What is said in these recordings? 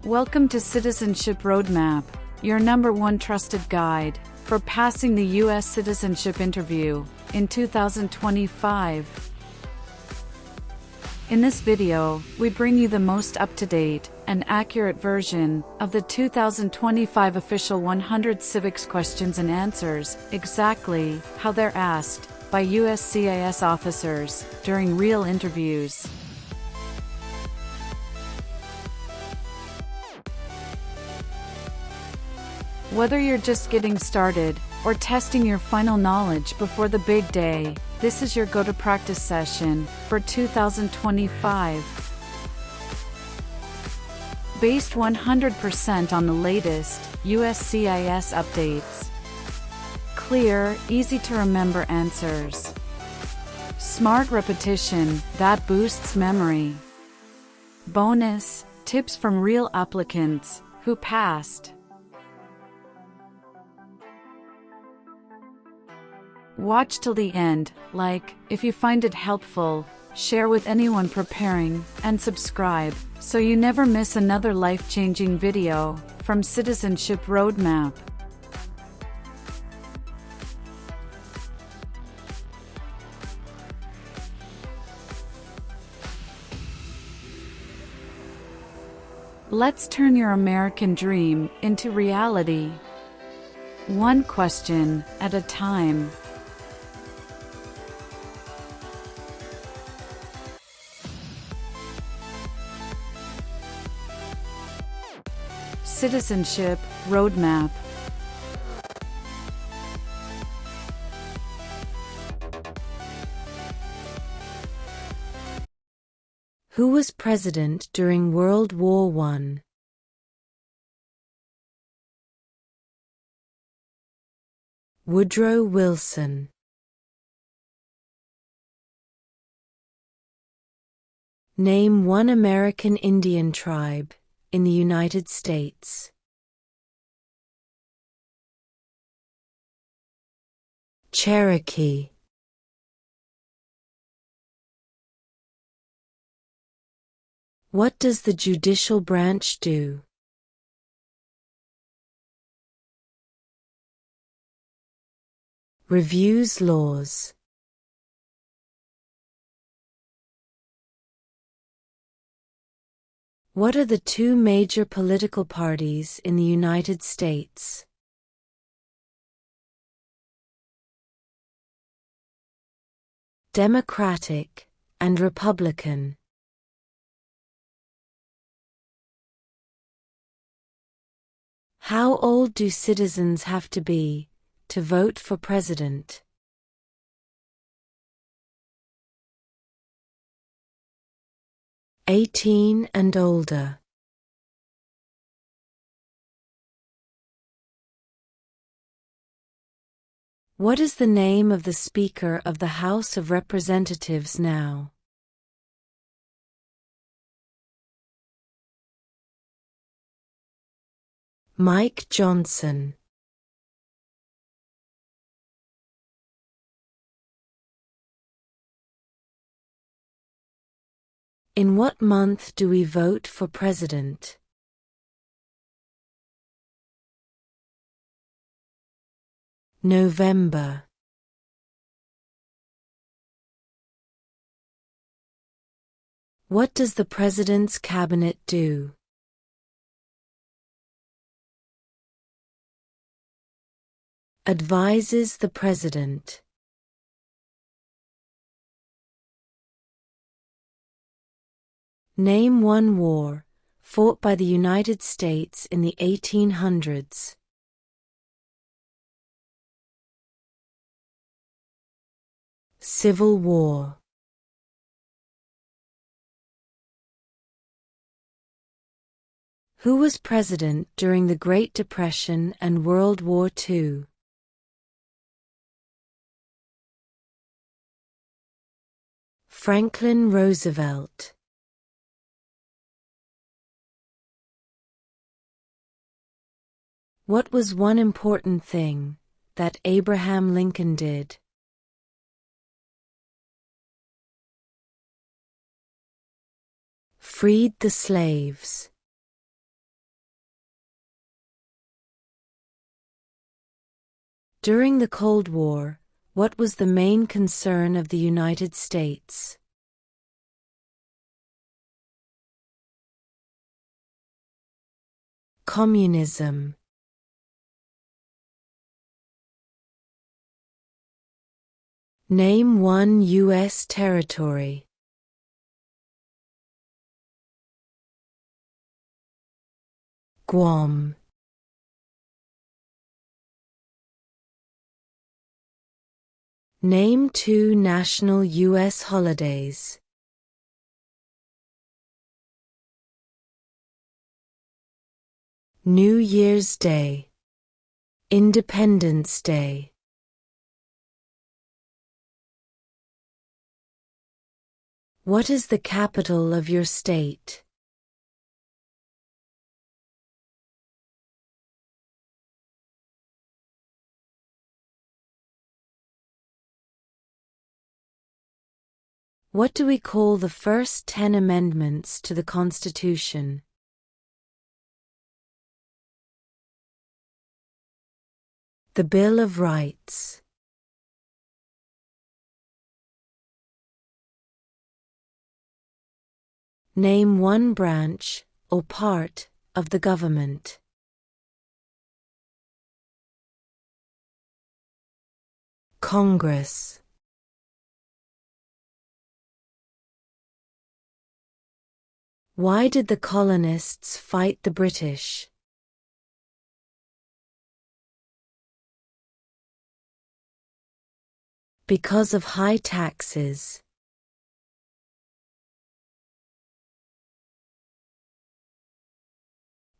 Welcome to Citizenship Roadmap, your #1 trusted guide for passing the U.S. Citizenship Interview in 2025. In this video, we bring you the most up-to-date and accurate version of the 2025 official 100 Civics Questions and Answers, exactly how they're asked by USCIS officers during real interviews. Whether you're just getting started or testing your final knowledge before the big day, this is your go-to practice session for 2025. Based 100% on the latest USCIS updates. Clear, easy-to-remember answers. Smart repetition that boosts memory. Bonus, tips from real applicants who passed. Watch till the end, like, if you find it helpful, share with anyone preparing, and subscribe, so you never miss another life-changing video from Citizenship Roadmap. Let's turn your American dream into reality. One question at a time. Citizenship Roadmap. Who was president during World War I? Woodrow Wilson. Name one American Indian tribe in the United States. Cherokee. What does the judicial branch do? Reviews laws. What are the two major political parties in the United States? Democratic and Republican. How old do citizens have to be to vote for president? 18 and older. What is the name of the Speaker of the House of Representatives now? Mike Johnson. In what month do we vote for president? November. What does the president's cabinet do? Advises the president. Name one war fought by the United States in the 1800s. Civil War. Who was president during the Great Depression and World War II? Franklin Roosevelt. What was one important thing that Abraham Lincoln did? Freed the slaves. During the Cold War, what was the main concern of the United States? Communism. Name one U.S. territory. Guam. Name two national U.S. holidays. New Year's Day. Independence Day. What is the capital of your state? What do we call the first 10 amendments to the Constitution? The Bill of Rights. Name one branch, or part, of the government. Congress. Why did the colonists fight the British? Because of high taxes.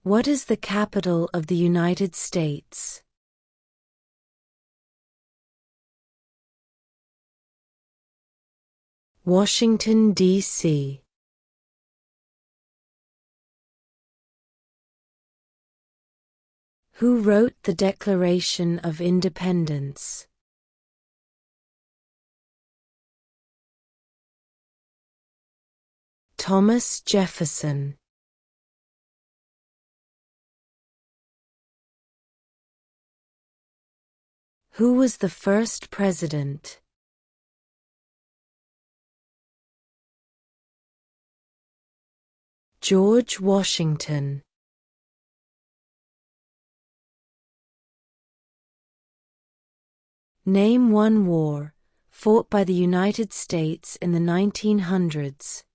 What is the capital of the United States? Washington, D.C. Who wrote the Declaration of Independence? Thomas Jefferson. Who was the first president? George Washington. Name one war fought by the United States in the 1900s.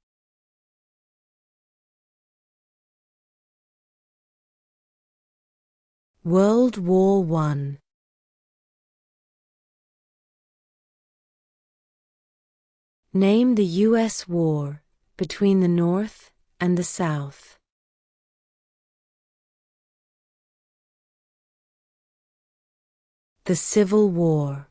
World War I. Name the U.S. war between the North and the South. The Civil War.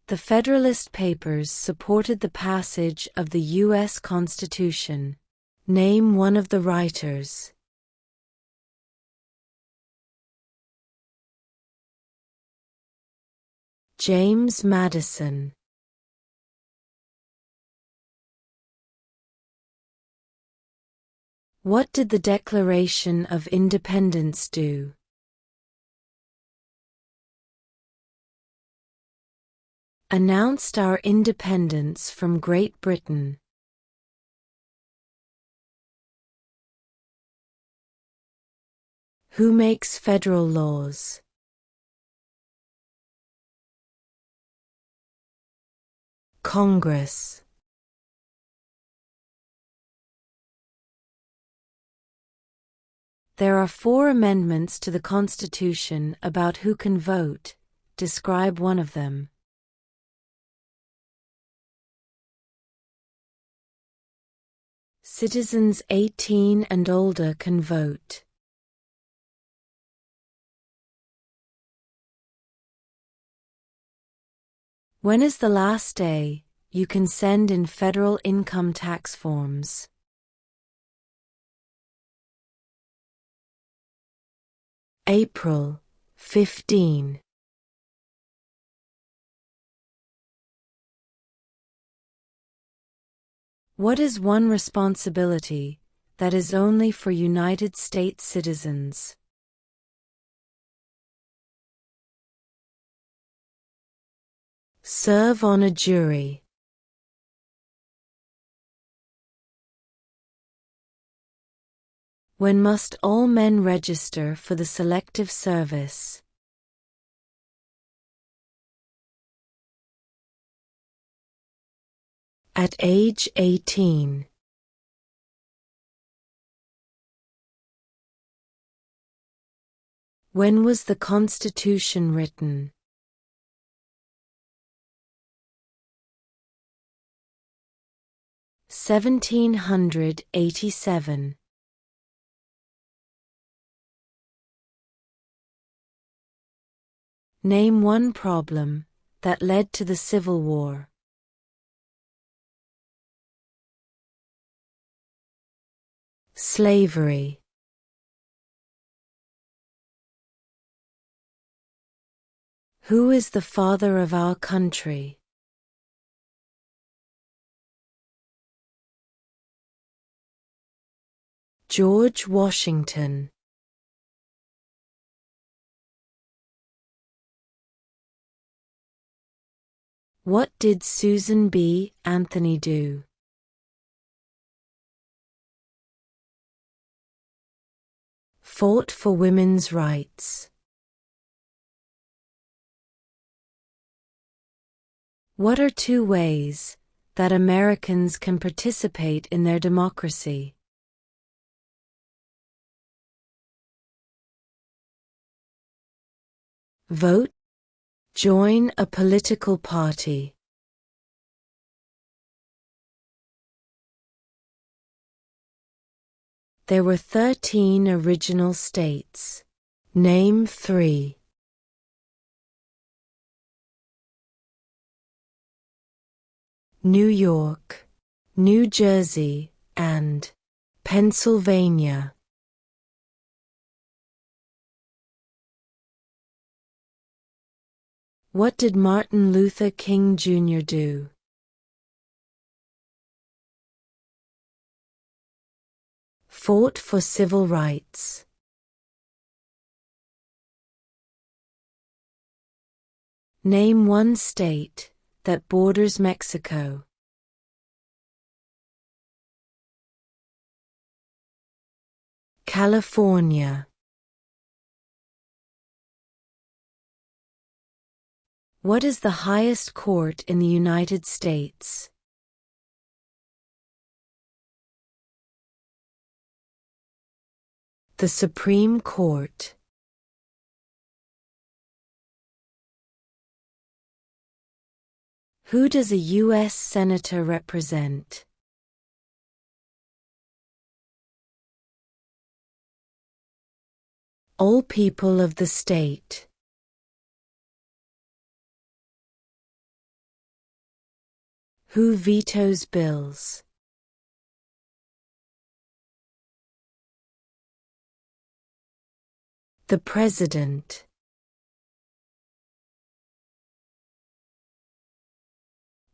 The Federalist Papers supported the passage of the U.S. Constitution. Name one of the writers. James Madison. What did the Declaration of Independence do? Announced our independence from Great Britain. Who makes federal laws? Congress. There are 4 amendments to the Constitution about who can vote. Describe one of them. Citizens 18 and older can vote. When is the last day you can send in federal income tax forms? April 15. What is one responsibility that is only for United States citizens? Serve on a jury. When must all men register for the Selective Service? At age 18. When was the Constitution written? (1787). Name one problem that led to the Civil War. Slavery. Who is the father of our country? George Washington. What did Susan B. Anthony do? Fought for women's rights. What are two ways that Americans can participate in their democracy? Vote. Join a political party. There were 13 original states. Name 3. New York, New Jersey, and Pennsylvania. What did Martin Luther King Jr. do? Fought for civil rights. Name one state that borders Mexico. California. What is the highest court in the United States? The Supreme Court. Who does a U.S. Senator represent? All people of the state. Who vetoes bills? The President.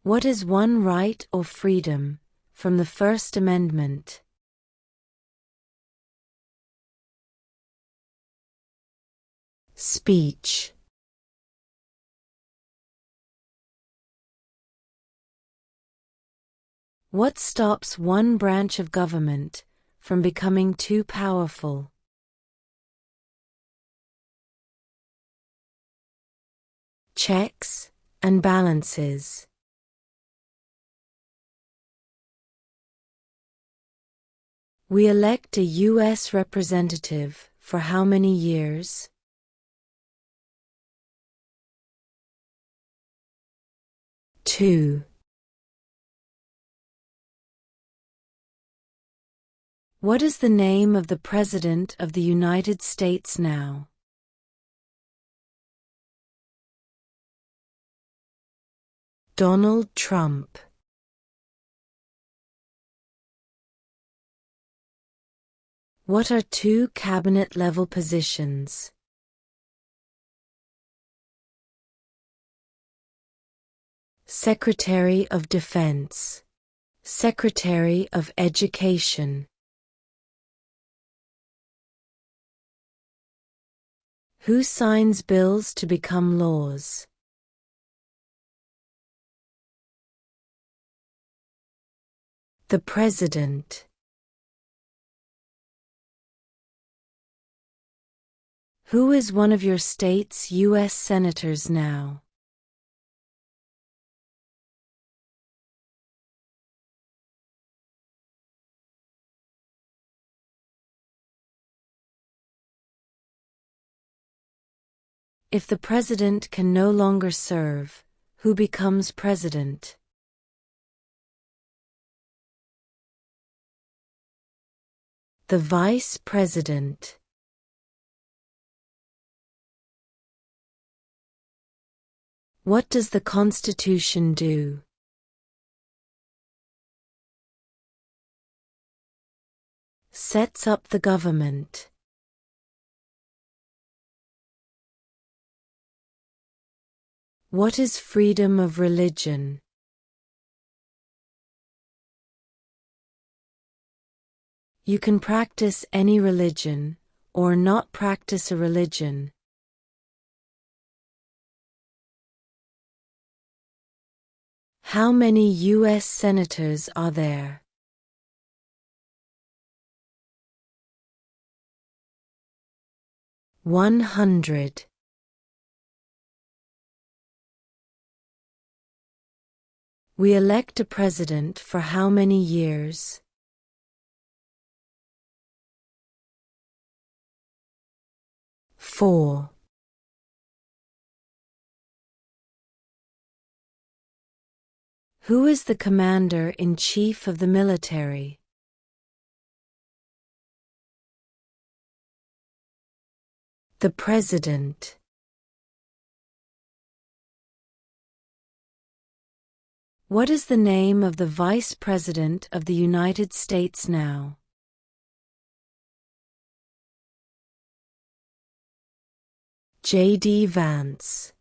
What is one right or freedom from the First Amendment? Speech. What stops one branch of government from becoming too powerful? Checks and balances. We elect a U.S. representative for how many years? 2. What is the name of the President of the United States now? Donald Trump. What are two cabinet-level positions? Secretary of Defense, Secretary of Education. Who signs bills to become laws? The President. Who is one of your state's U.S. senators now? If the President can no longer serve, who becomes President? The Vice President. What does the Constitution do? Sets up the government. What is freedom of religion? You can practice any religion, or not practice a religion. How many U.S. senators are there? 100. We elect a president for how many years? 4. Who is the commander-in-chief of the military? The President. What is the name of the Vice President of the United States now? J.D. Vance.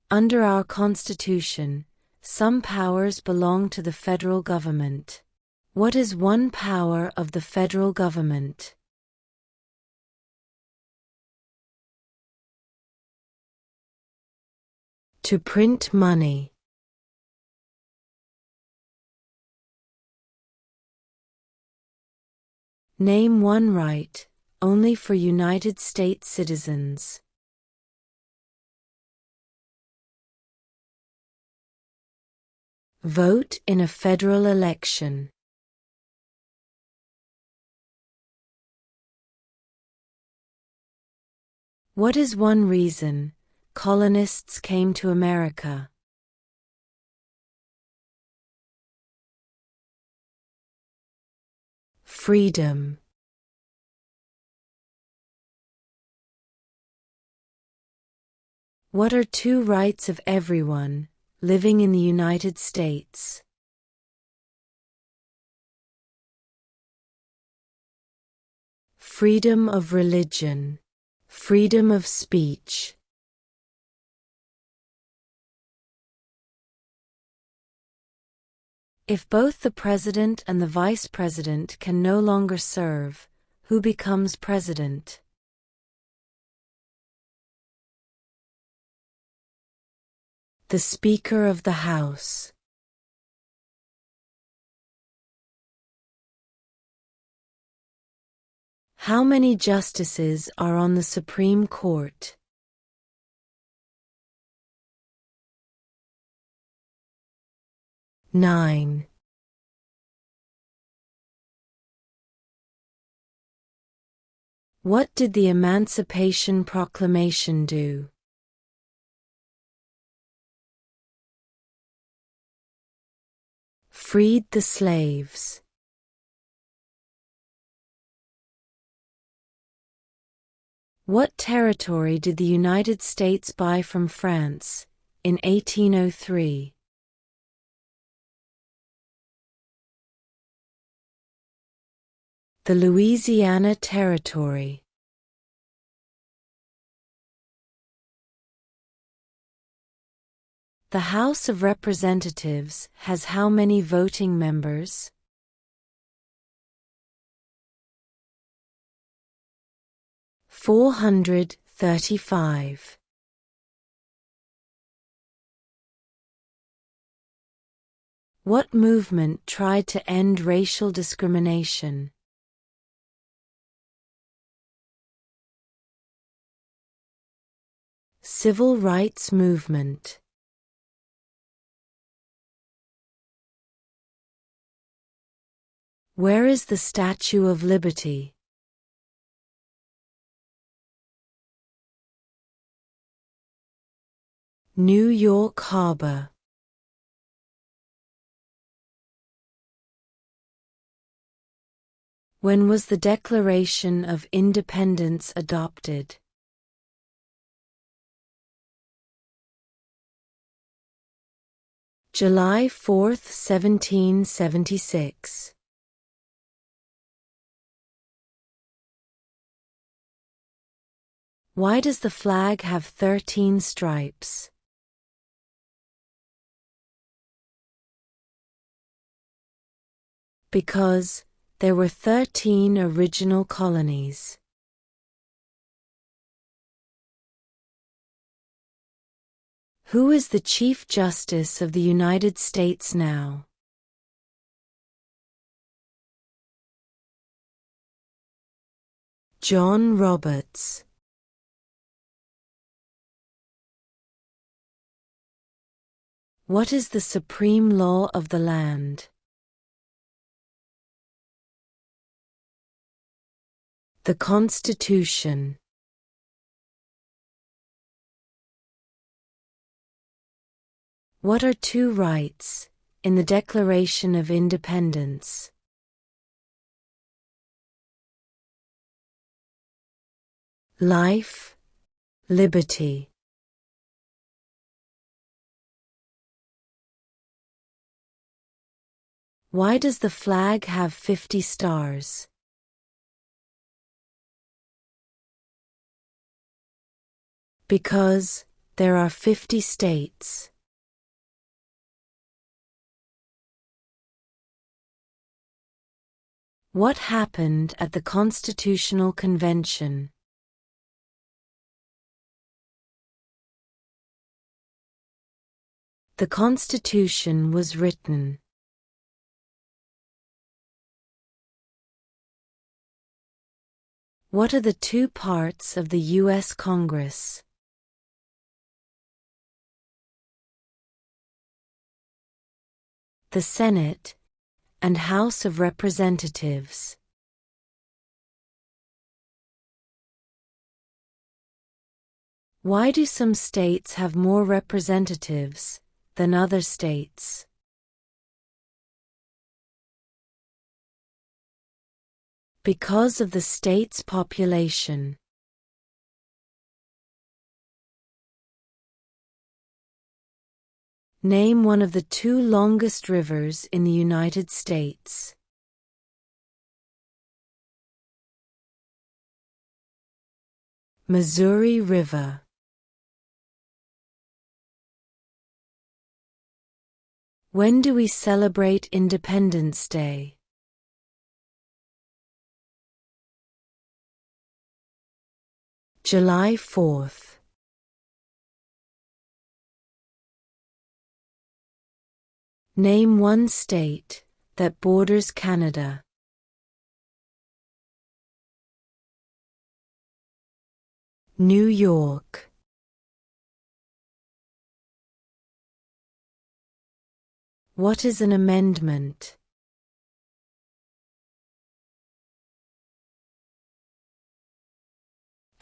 Under our Constitution, some powers belong to the federal government. What is one power of the federal government? To print money. Name one right, only for United States citizens. Vote in a federal election. What is one reason colonists came to America? Freedom. What are two rights of everyone living in the United States? Freedom of religion. Freedom of speech. If both the President and the Vice President can no longer serve, who becomes President? The Speaker of the House. How many justices are on the Supreme Court? 9. What did the Emancipation Proclamation do? Freed the slaves. What territory did the United States buy from France in 1803? The Louisiana Territory. The House of Representatives has how many voting members? 435. What movement tried to end racial discrimination? Civil rights movement. Where is the Statue of Liberty? New York Harbor. When was the Declaration of Independence adopted? July 4, 1776. Why does the flag have 13 stripes? Because there were 13 original colonies. Who is the Chief Justice of the United States now? John Roberts. What is the supreme law of the land? The Constitution. What are two rights in the Declaration of Independence? Life, liberty. Why does the flag have 50 stars? Because there are 50 states. What happened at the Constitutional Convention? The Constitution was written. What are the two parts of the U.S. Congress? The Senate and House of Representatives. Why do some states have more representatives than other states? Because of the state's population. Name one of the two longest rivers in the United States. Missouri River. When do we celebrate Independence Day? July 4th. Name one state that borders Canada. New York. What is an amendment?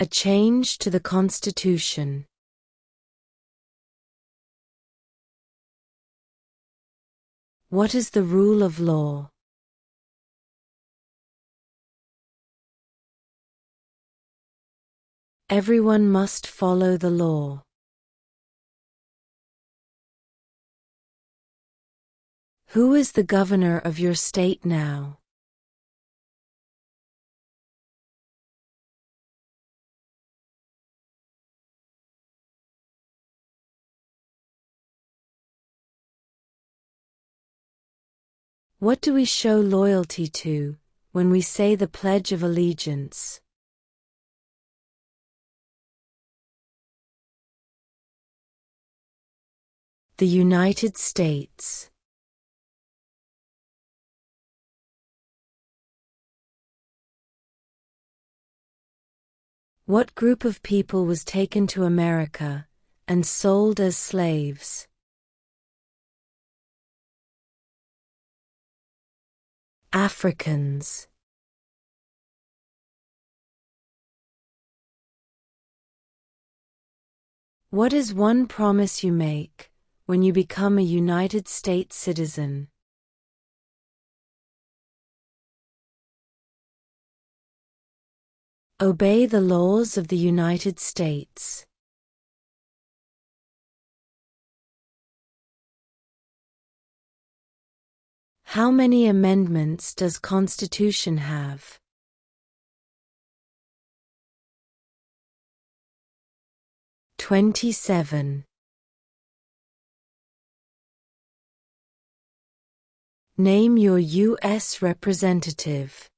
A change to the Constitution. What is the rule of law? Everyone must follow the law. Who is the governor of your state now? What do we show loyalty to when we say the Pledge of Allegiance? The United States. What group of people was taken to America and sold as slaves? Africans. What is one promise you make when you become a United States citizen? Obey the laws of the United States. How many amendments does Constitution have? 27. Name your U.S. representative.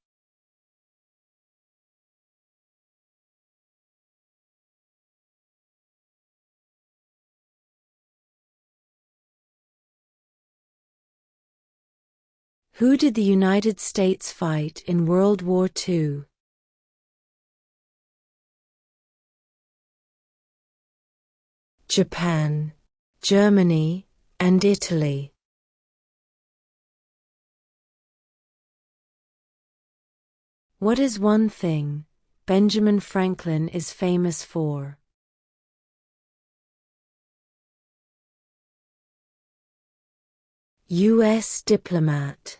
Who did the United States fight in World War II? Japan, Germany, and Italy. What is one thing Benjamin Franklin is famous for? U.S. diplomat.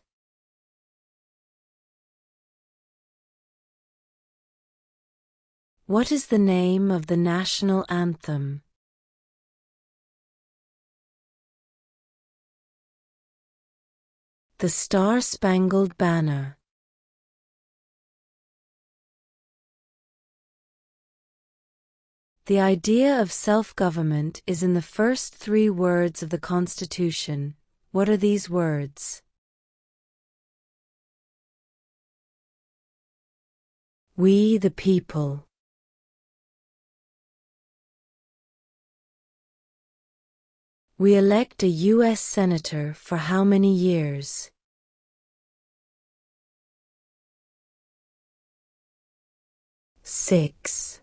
What is the name of the national anthem? The Star-Spangled Banner. The idea of self-government is in the first 3 words of the Constitution. What are these words? We the people. We elect a U.S. Senator for how many years? 6.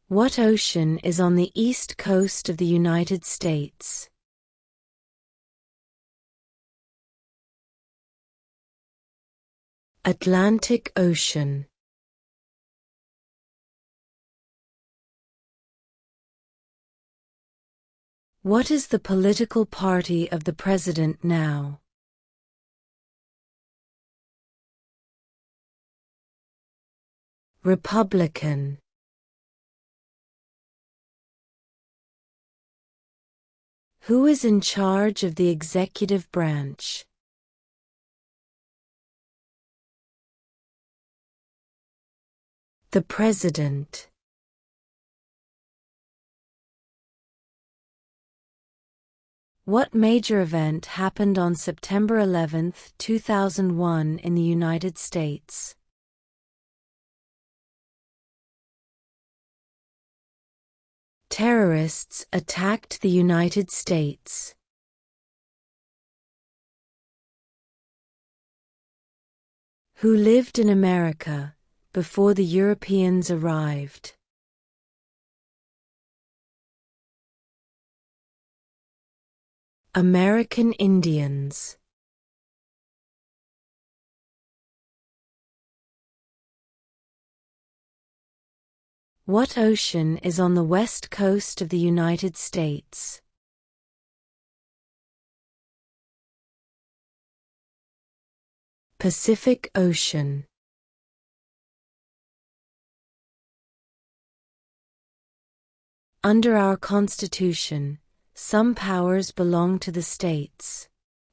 What ocean is on the east coast of the United States? Atlantic Ocean. What is the political party of the president now? Republican. Who is in charge of the executive branch? The President. What major event happened on September 11, 2001 in the United States? Terrorists attacked the United States. Who lived in America before the Europeans arrived? American Indians. What ocean is on the west coast of the United States? Pacific Ocean. Under our Constitution, some powers belong to the states.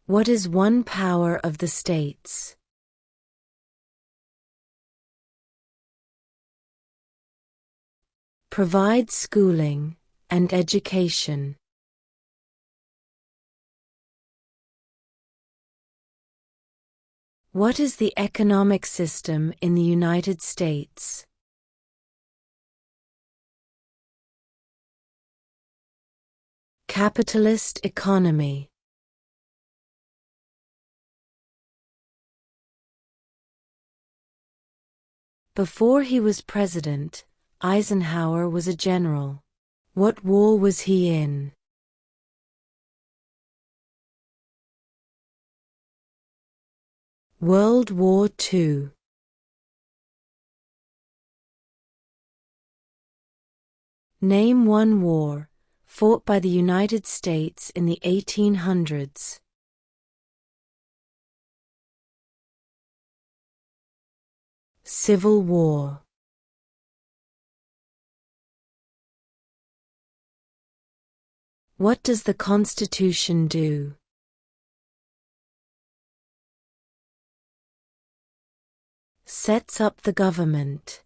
What is one power of the states? Provide schooling and education. What is the economic system in the United States? Capitalist economy. Before he was president, Eisenhower was a general. What war was he in? World War II. Name one war fought by the United States in the 1800s. Civil War. What does the Constitution do? Sets up the government.